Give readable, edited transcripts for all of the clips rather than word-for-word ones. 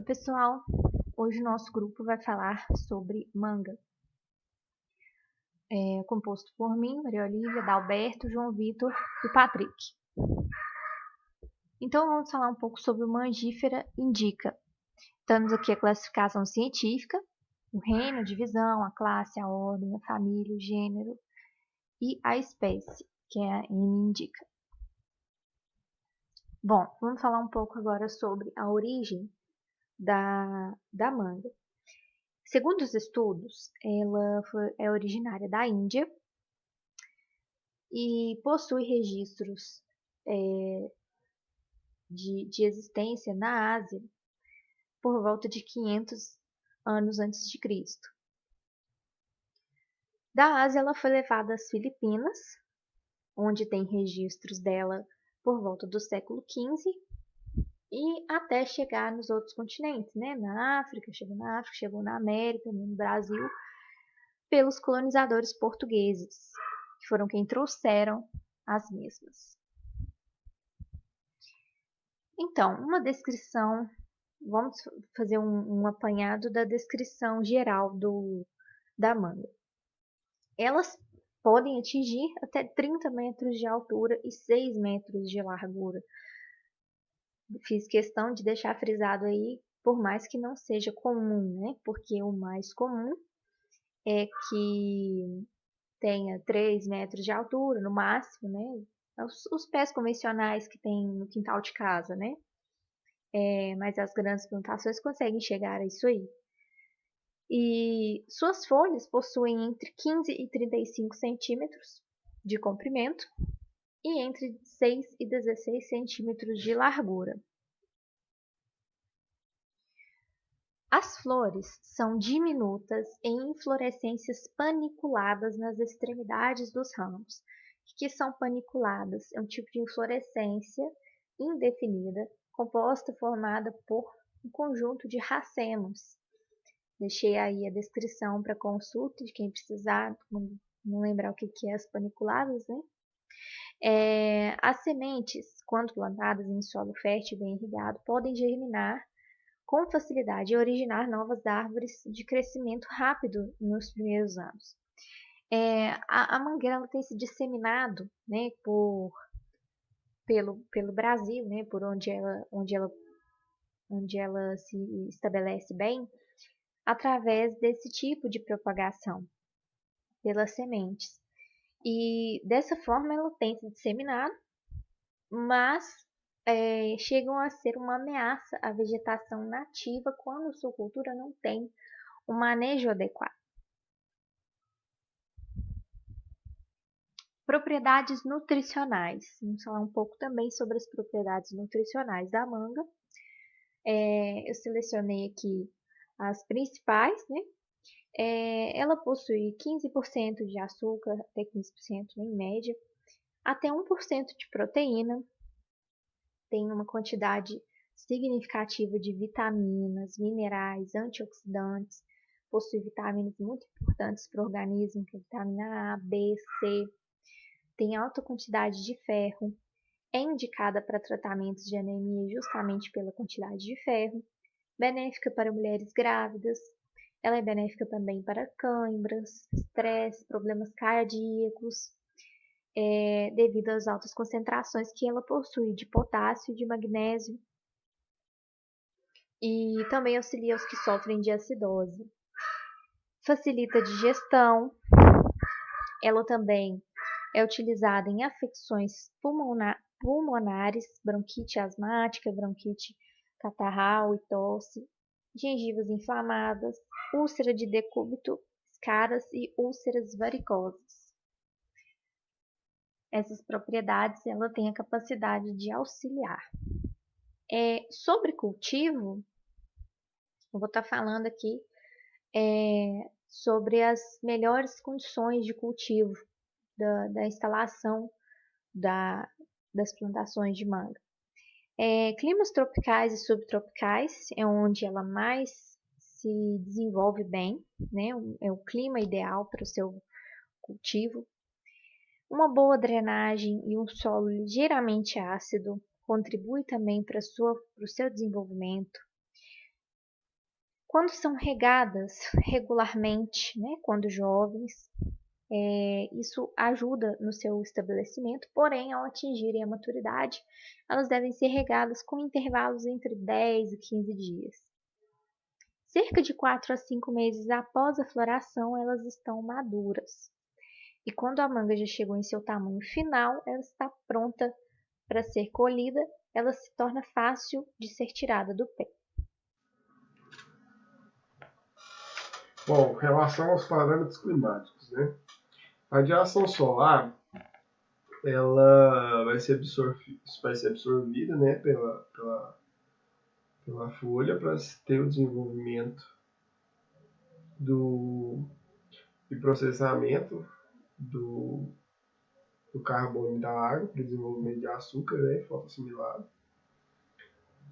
pessoal, hoje o nosso grupo vai falar sobre manga, composto por mim, Maria Olívia, Dalberto, João Vitor e Patrick. Então vamos falar um pouco sobre o Mangifera indica. Temos aqui a classificação científica, o reino, a divisão, a classe, a ordem, a família, o gênero e a espécie, que é a M indica. Bom, vamos falar um pouco agora sobre a origem da manga. Segundo os estudos, ela é originária da Índia e possui registros de existência na Ásia por volta de 500 anos antes de Cristo. Da Ásia, ela foi levada às Filipinas, onde tem registros dela por volta do século XV, e até chegar nos outros continentes, né? Na África, chegou na América, no Brasil, pelos colonizadores portugueses, que foram quem trouxeram as mesmas. Então, uma descrição, vamos fazer um apanhado da descrição geral da manga. Elas podem atingir até 30 metros de altura e 6 metros de largura. Fiz questão de deixar frisado aí, por mais que não seja comum, né? Porque o mais comum é que tenha 3 metros de altura, no máximo, né? Os pés convencionais que tem no quintal de casa, né? Mas as grandes plantações conseguem chegar a isso aí. E suas folhas possuem entre 15 e 35 centímetros de comprimento e entre 6 e 16 centímetros de largura. As flores são diminutas em inflorescências paniculadas nas extremidades dos ramos. O que são paniculadas? É um tipo de inflorescência indefinida, composta formada por um conjunto de racemos. Deixei aí a descrição para consulta de quem precisar, não lembrar o que é as paniculadas, né? As sementes, quando plantadas em solo fértil e bem irrigado, podem germinar com facilidade e originar novas árvores de crescimento rápido nos primeiros anos. A mangueira ela tem se disseminado, né, pelo Brasil, né, por onde ela se estabelece bem, através desse tipo de propagação pelas sementes. E dessa forma ela tem se disseminado, mas chegam a ser uma ameaça à vegetação nativa quando sua cultura não tem um manejo adequado. Propriedades nutricionais. Vamos falar um pouco também sobre as propriedades nutricionais da manga. Eu selecionei aqui as principais, né? Ela possui 15% de açúcar, até 15% em média, até 1% de proteína, tem uma quantidade significativa de vitaminas, minerais, antioxidantes, possui vitaminas muito importantes para o organismo, que é a vitamina A, B, C, tem alta quantidade de ferro, é indicada para tratamentos de anemia justamente pela quantidade de ferro, benéfica para mulheres grávidas, ela é benéfica também para câimbras, estresse, problemas cardíacos, devido às altas concentrações que ela possui de potássio e de magnésio, e também auxilia os que sofrem de acidose. Facilita a digestão, ela também é utilizada em afecções pulmonares, bronquite asmática, bronquite catarral e tosse, gengivas inflamadas, úlcera de decúbito, escaras e úlceras varicosas. Essas propriedades ela tem a capacidade de auxiliar. Sobre cultivo, eu vou estar falando aqui sobre as melhores condições de cultivo da instalação das plantações de manga. Climas tropicais e subtropicais é onde ela mais se desenvolve bem, né? É o clima ideal para o seu cultivo. Uma boa drenagem e um solo ligeiramente ácido contribui também para o seu desenvolvimento. Quando são regadas regularmente, né, quando jovens, isso ajuda no seu estabelecimento, porém, ao atingirem a maturidade, elas devem ser regadas com intervalos entre 10 e 15 dias. Cerca de 4 a 5 meses após a floração, elas estão maduras. E quando a manga já chegou em seu tamanho final, ela está pronta para ser colhida, ela se torna fácil de ser tirada do pé. Bom, em relação aos parâmetros climáticos, né? A radiação solar, ela vai ser absorvida, né, pela folha para ter o desenvolvimento e processamento do, do carbono da água, para o desenvolvimento de açúcar, né, fotossimilado.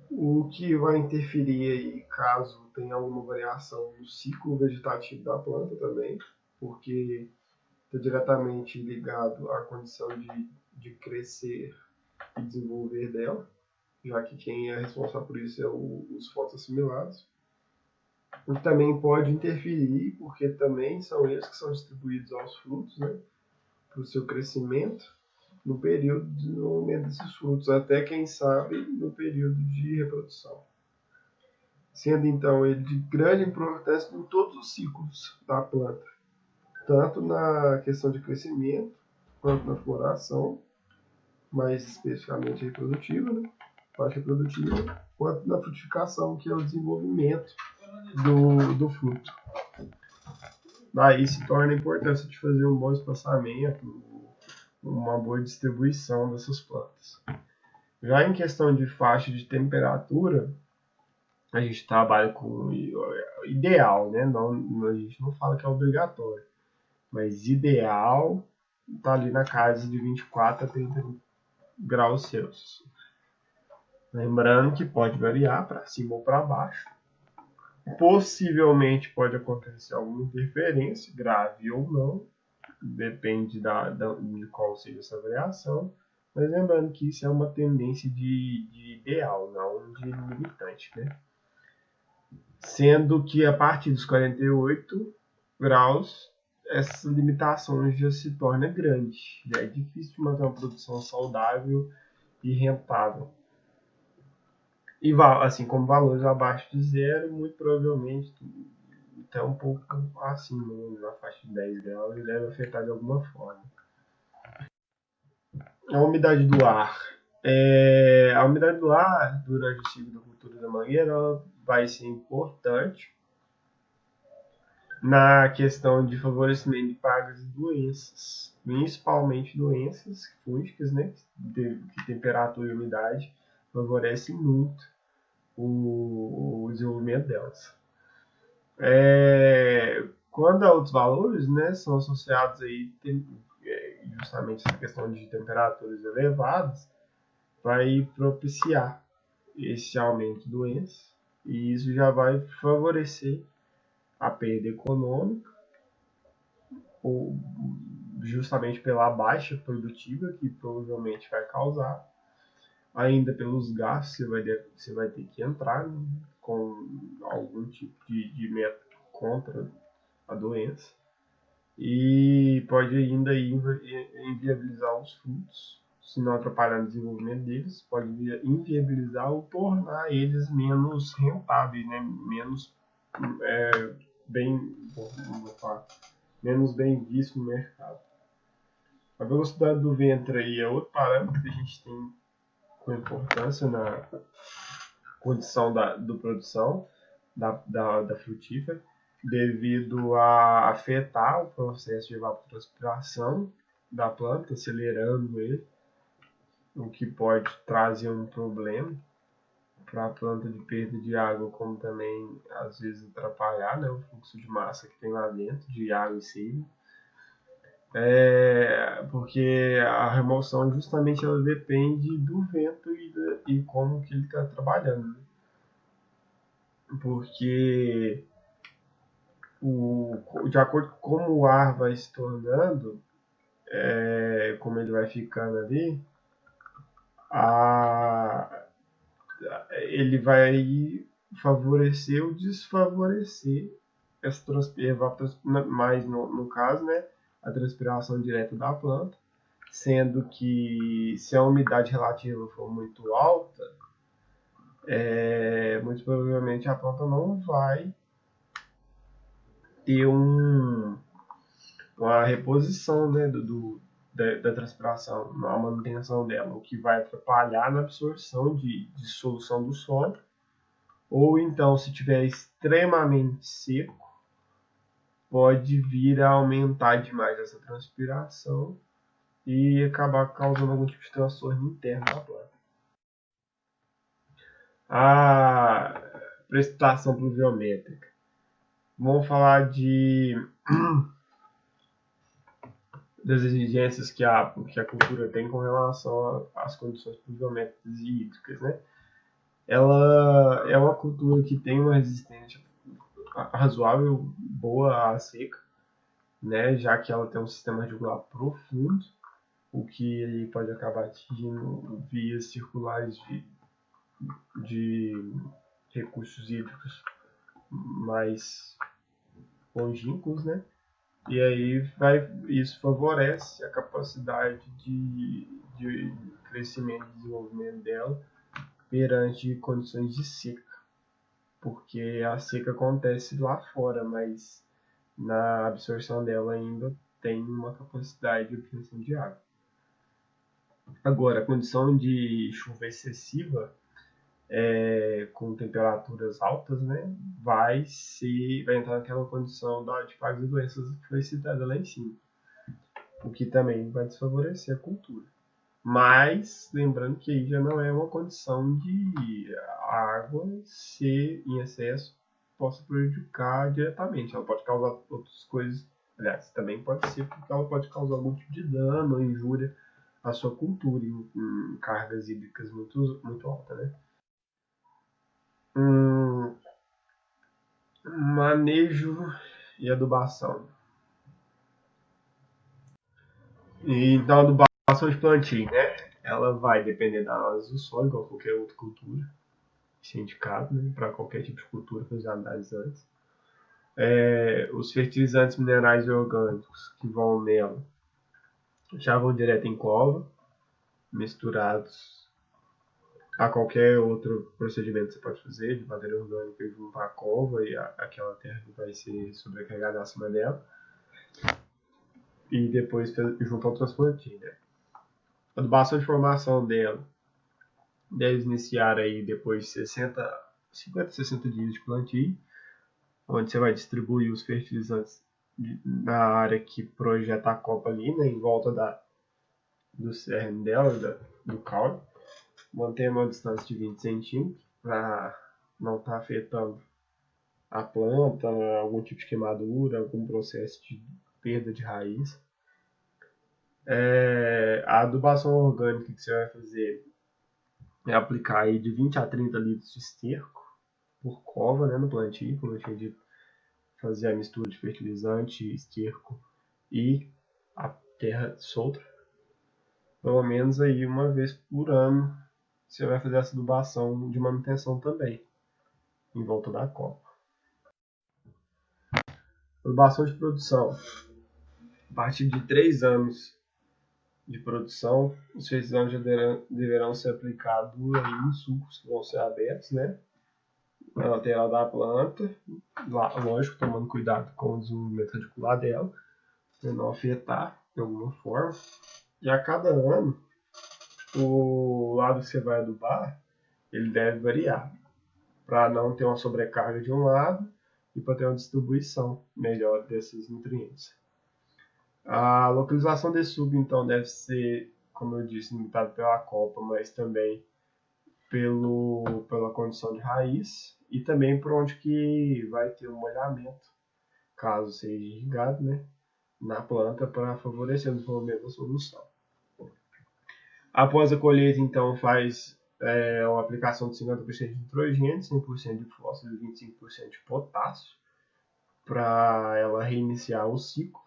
O que vai interferir aí, caso tenha alguma variação no ciclo vegetativo da planta também, porque está diretamente ligado à condição de crescer e desenvolver dela, já que quem é responsável por isso é os fotoassimilados. O que também pode interferir, porque também são eles que são distribuídos aos frutos, né, para o seu crescimento, no período de desenvolvimento desses frutos, até quem sabe no período de reprodução. Sendo então ele de grande importância em todos os ciclos da planta, tanto na questão de crescimento, quanto na floração, mais especificamente reprodutiva, né, parte reprodutiva, quanto na frutificação, que é o desenvolvimento do fruto. Daí se torna a importância de fazer um bom espaçamento, uma boa distribuição dessas plantas. Já em questão de faixa de temperatura, a gente trabalha com ideal, né? A gente não fala que é obrigatório, mas ideal está ali na casa de 24 a 30 graus Celsius. Lembrando que pode variar para cima ou para baixo. Possivelmente pode acontecer alguma interferência, grave ou não, depende de qual seja essa variação, mas lembrando que isso é uma tendência de ideal, não de limitante, né? Sendo que a partir dos 48 graus, essa limitação já se torna grande, já é difícil de manter uma produção saudável e rentável. E assim como valores abaixo de zero, muito provavelmente até um pouco acima, na faixa de 10 graus, e deve afetar de alguma forma. A umidade do ar. A umidade do ar durante o ciclo da cultura da mangueira ela vai ser importante na questão de favorecimento de pragas e doenças, principalmente doenças fúngicas, né, que temperatura e umidade favorecem muito o desenvolvimento delas. Quando há outros valores, né, são associados aí justamente essa questão de temperaturas elevadas, vai propiciar esse aumento de doenças, e isso já vai favorecer a perda econômica, ou justamente pela baixa produtiva que provavelmente vai causar, ainda pelos gastos que você vai ter que entrar, né, com algum tipo de método contra a doença, e pode ainda inviabilizar os frutos, se não atrapalhar o desenvolvimento deles, pode inviabilizar ou tornar eles menos rentáveis, né? Menos bem visto no mercado. A velocidade do ventre aí é outro parâmetro que a gente tem com importância na condição da produção da frutífera, devido a afetar o processo de evapotranspiração da planta, acelerando ele, o que pode trazer um problema para a planta de perda de água, como também às vezes atrapalhar, né, o fluxo de massa que tem lá dentro, de água e seiva. Porque a remoção justamente ela depende do vento e como que ele está trabalhando, né? Porque de acordo com como o ar vai se tornando, como ele vai ficando ali, ele vai favorecer ou desfavorecer mais no caso, né, a transpiração direta da planta, sendo que se a umidade relativa for muito alta, muito provavelmente a planta não vai ter uma reposição, né, da transpiração, a manutenção dela, o que vai atrapalhar na absorção de solução do solo. Ou então, se tiver extremamente seco, pode vir a aumentar demais essa transpiração e acabar causando algum tipo de transtorno interno da planta. A precipitação pluviométrica. Vamos falar das exigências que a cultura tem com relação às condições pluviométricas e hídricas, né? Ela é uma cultura que tem uma resistência razoável, boa à seca, né? Já que ela tem um sistema radicular profundo, o que ele pode acabar atingindo vias circulares de recursos hídricos mais longínquos, né? E aí isso favorece a capacidade de crescimento e desenvolvimento dela perante condições de seca, porque a seca acontece lá fora, mas na absorção dela ainda tem uma capacidade de obtenção de água. Agora, a condição de chuva excessiva, com temperaturas altas, né, vai entrar naquela condição de pragas e doenças que foi citada lá em cima, o que também vai desfavorecer a cultura. Mas, lembrando que aí já não é uma condição de a água ser em excesso possa prejudicar diretamente. Ela pode causar outras coisas. Aliás, também pode ser porque ela pode causar algum tipo de dano ou injúria à sua cultura em cargas hídricas muito, muito altas, né? Manejo e adubação. Então, a adubação de plantio, né? Ela vai depender da análise do solo, igual qualquer outra cultura. Isso é indicado, né? Para qualquer tipo de cultura, fazer análise antes. Os fertilizantes minerais e orgânicos que vão nela já vão direto em cova, misturados a qualquer outro procedimento que você pode fazer, de matéria orgânica e juntar a cova e aquela terra que vai ser sobrecarregada acima dela. E depois juntar o transplantio, né? A adubação de formação dela deve iniciar aí depois de 50, 60 dias de plantio, onde você vai distribuir os fertilizantes na área que projeta a copa ali, né, em volta do cerne dela, do caule. Mantenha uma distância de 20 centímetros para não estar afetando a planta, algum tipo de queimadura, algum processo de perda de raiz. A adubação orgânica que você vai fazer é aplicar aí de 20 a 30 litros de esterco por cova, né, no plantio, como eu tinha dito, fazer a mistura de fertilizante, esterco e a terra solta. Pelo menos aí uma vez por ano você vai fazer essa adubação de manutenção também, em volta da copa. Adubação de produção. A partir de 3 anos de produção, os fertilizantes já deverão ser aplicados em sulcos que vão ser abertos, né, na lateral da planta, lógico, tomando cuidado com o desenvolvimento radicular dela, para não afetar de alguma forma. E a cada ano, o lado que você vai adubar, ele deve variar, para não ter uma sobrecarga de um lado e para ter uma distribuição melhor desses nutrientes. A localização desse suco, então, deve ser, como eu disse, limitada pela copa, mas também pela condição de raiz e também por onde que vai ter um molhamento, caso seja irrigado, né, na planta, para favorecer o desenvolvimento da solução. Após a colheita, então, faz uma aplicação de 50% de nitrogênio, 100% de fósforo e 25% de potássio, para ela reiniciar o ciclo.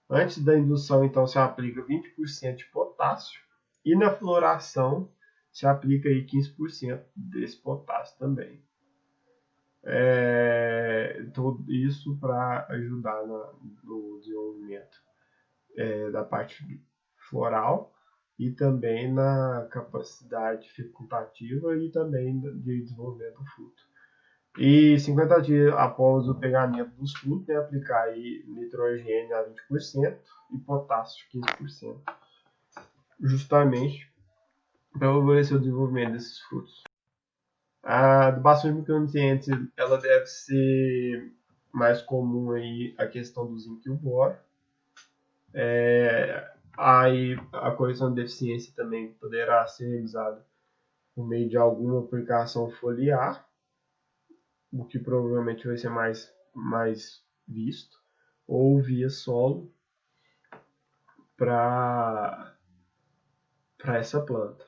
Antes da indução, então, se aplica 20% de potássio e na floração se aplica aí 15% desse potássio também. Tudo isso para ajudar no desenvolvimento da parte floral e também na capacidade fecundativa e também de desenvolvimento do fruto. E 50 dias após o pegamento dos frutos, aplicar aí nitrogênio a 20% e potássio 15%, justamente para favorecer o desenvolvimento desses frutos. A adubação de micronutrientes ela deve ser mais comum aí a questão do zinco e o boro. Aí a correção de deficiência também poderá ser realizada por meio de alguma aplicação foliar, o que provavelmente vai ser mais visto, ou via solo para essa planta.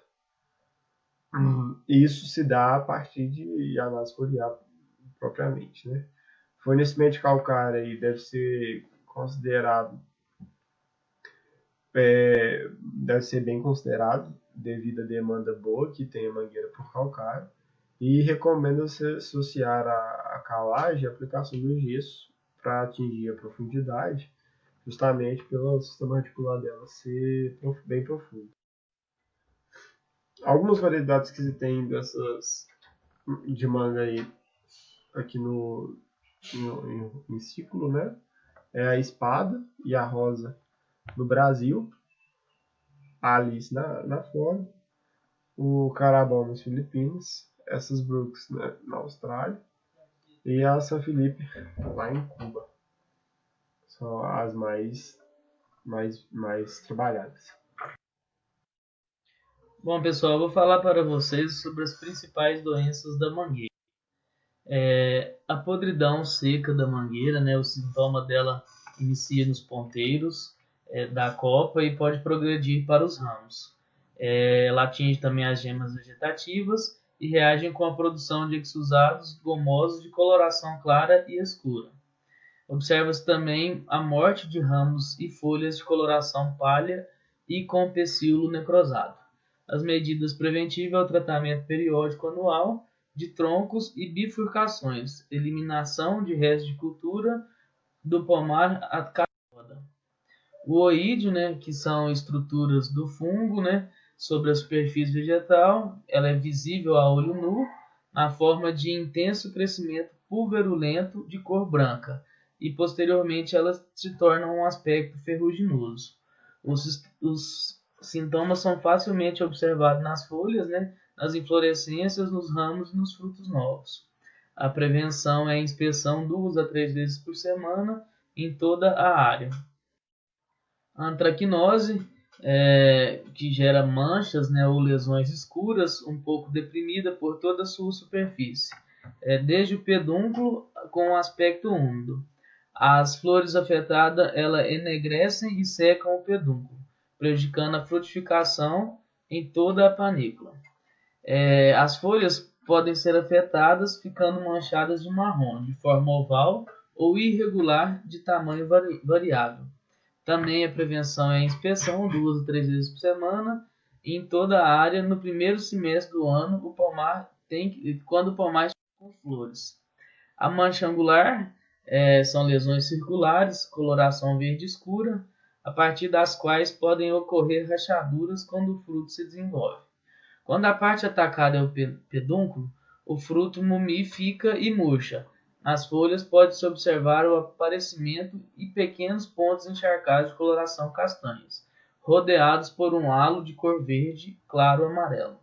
Isso se dá a partir de análise foliar propriamente, né? Fornecimento de calcário aí deve ser considerado, deve ser bem considerado devido à demanda boa que tem a mangueira por calcário, e recomenda-se associar a calagem à aplicação do gesso para atingir a profundidade, justamente pelo sistema reticular dela ser bem profundo. Algumas variedades que se tem dessas de manga aí aqui em ciclo, né? É a espada e a rosa no Brasil, a Alice na Flórida, o carabão nas Filipinas, essas Brooks, né, na Austrália e a San Felipe lá em Cuba. São as mais trabalhadas. Bom, pessoal, eu vou falar para vocês sobre as principais doenças da mangueira. A podridão seca da mangueira, né, o sintoma dela inicia nos ponteiros da copa e pode progredir para os ramos. Ela atinge também as gemas vegetativas e reage com a produção de exudados gomosos de coloração clara e escura. Observa-se também a morte de ramos e folhas de coloração pálida e com pecíolo necrosado. As medidas preventivas é o tratamento periódico anual de troncos e bifurcações, eliminação de restos de cultura do pomar a cada poda. O oídio, né, que são estruturas do fungo, né, sobre a superfície vegetal, ela é visível a olho nu na forma de intenso crescimento pulverulento de cor branca e posteriormente ela se torna um aspecto ferruginoso. Os sintomas são facilmente observados nas folhas, né, nas inflorescências, nos ramos e nos frutos novos. A prevenção é a inspeção 2 a 3 vezes por semana em toda a área. A antracnose, que gera manchas, né, ou lesões escuras, um pouco deprimida por toda a sua superfície, desde o pedúnculo com aspecto úmido. As flores afetadas ela enegrecem e secam o pedúnculo, prejudicando a frutificação em toda a panícula. As folhas podem ser afetadas, ficando manchadas de marrom, de forma oval ou irregular, de tamanho variável. Também a prevenção é a inspeção 2 a 3 vezes por semana em toda a área no primeiro semestre do ano, quando o pomar está com flores. A mancha angular são lesões circulares, coloração verde escura, a partir das quais podem ocorrer rachaduras quando o fruto se desenvolve. Quando a parte atacada é o pedúnculo, o fruto mumifica e murcha. Nas folhas pode-se observar o aparecimento e pequenos pontos encharcados de coloração castanhas, rodeados por um halo de cor verde claro amarelo.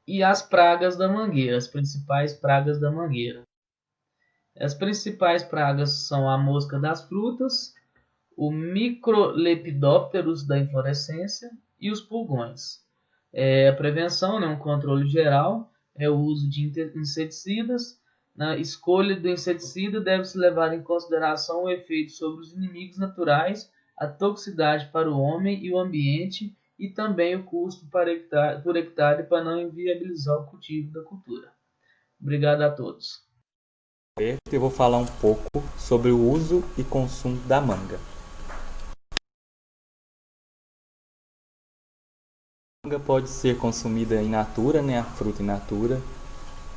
E as pragas da mangueira, as principais pragas da mangueira. As principais pragas são a mosca das frutas, o Microlepidópteros da inflorescência e os pulgões. A prevenção, né, um controle geral, é o uso de inseticidas. Na escolha do inseticida deve-se levar em consideração o efeito sobre os inimigos naturais, a toxicidade para o homem e o ambiente e também o custo por hectare para não inviabilizar o cultivo da cultura. Obrigado a todos. Eu vou falar um pouco sobre o uso e consumo da manga. A manga pode ser consumida in natura, né, a fruta in natura,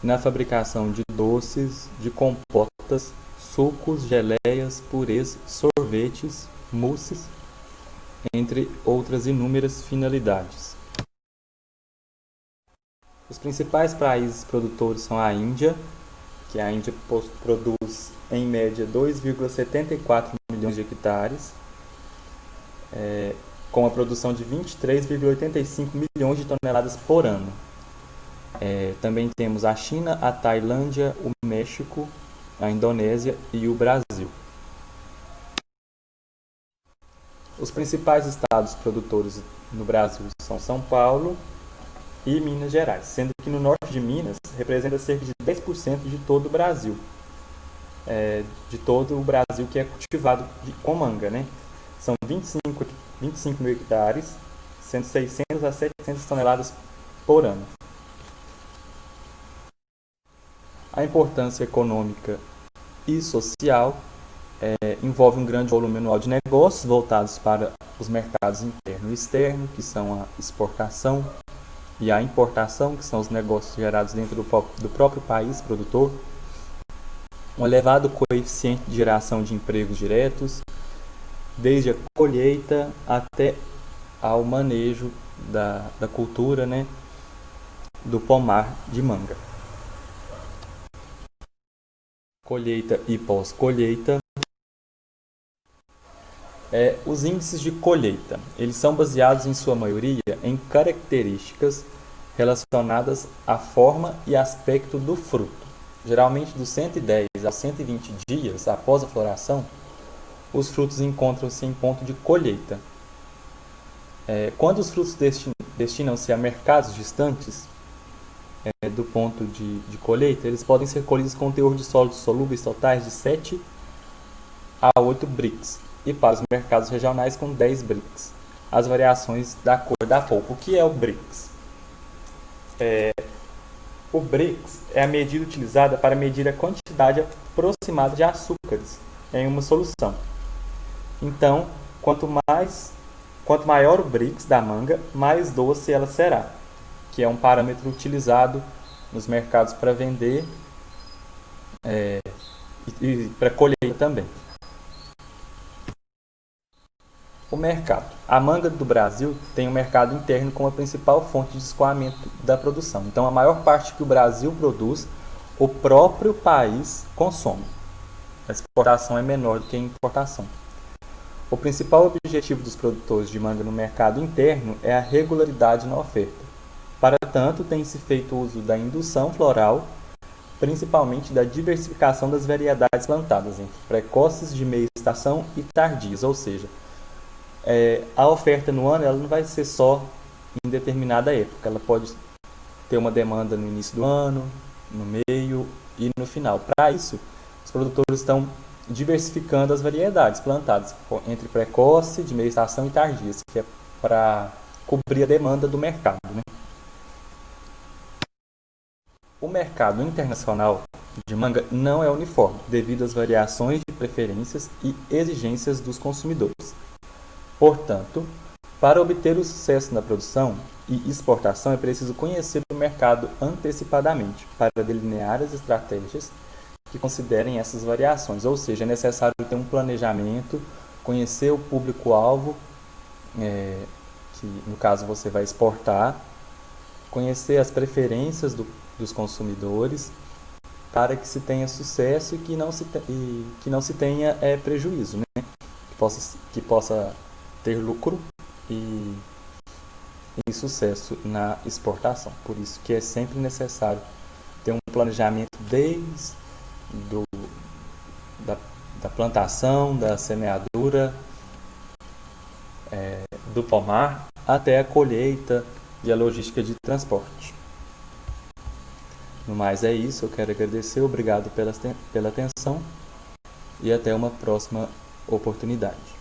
na fabricação de doces, de compotas, sucos, geleias, purês, sorvetes, mousses, entre outras inúmeras finalidades. Os principais países produtores são a Índia, que a Índia produz em média 2,74 milhões de hectares, com a produção de 23,85 milhões de toneladas por ano. Também temos a China, a Tailândia, o México, a Indonésia e o Brasil. Os principais estados produtores no Brasil são São Paulo e Minas Gerais, sendo que no norte de Minas representa cerca de 10% de todo o Brasil, de todo o Brasil que é cultivado com manga, né? São 25 mil hectares, sendo 600 a 700 toneladas por ano. A importância econômica e social envolve um grande volume anual de negócios voltados para os mercados interno e externo, que são a exportação, e a importação, que são os negócios gerados dentro do próprio país produtor, um elevado coeficiente de geração de empregos diretos, desde a colheita até ao manejo da cultura, né, do pomar de manga. Colheita e pós-colheita. Os índices de colheita, eles são baseados em sua maioria em características relacionadas à forma e aspecto do fruto. Geralmente dos 110 a 120 dias após a floração, os frutos encontram-se em ponto de colheita. Quando os frutos destinam-se a mercados distantes do ponto de colheita, eles podem ser colhidos com teor de sólidos solúveis totais de 7 a 8 Brix, e para os mercados regionais com 10 Brix. As variações da cor da polpa. O que é o Brix? O Brix é a medida utilizada para medir a quantidade aproximada de açúcares em uma solução. Então, quanto maior o Brix da manga, mais doce ela será, que é um parâmetro utilizado nos mercados para vender e para colheita também. O mercado. A manga do Brasil tem um mercado interno como a principal fonte de escoamento da produção. Então, a maior parte que o Brasil produz, o próprio país consome. A exportação é menor do que a importação. O principal objetivo dos produtores de manga no mercado interno é a regularidade na oferta. Para tanto, tem-se feito uso da indução floral, principalmente da diversificação das variedades plantadas entre precoces, de meia estação e tardias, ou seja, a oferta no ano ela não vai ser só em determinada época, ela pode ter uma demanda no início do ano, no meio e no final. Para isso, os produtores estão diversificando as variedades plantadas entre precoce, de meia estação e tardias, que é para cobrir a demanda do mercado, né? O mercado internacional de manga não é uniforme, devido às variações de preferências e exigências dos consumidores. Portanto, para obter o sucesso na produção e exportação é preciso conhecer o mercado antecipadamente para delinear as estratégias que considerem essas variações, ou seja, é necessário ter um planejamento, conhecer o público-alvo, que no caso você vai exportar, conhecer as preferências dos consumidores para que se tenha sucesso e que não se tenha prejuízo, né? Que possa ter lucro e sucesso na exportação. Por isso que é sempre necessário ter um planejamento desde da plantação, da semeadura, do pomar, até a colheita e a logística de transporte. No mais é isso, eu quero agradecer, obrigado pela atenção e até uma próxima oportunidade.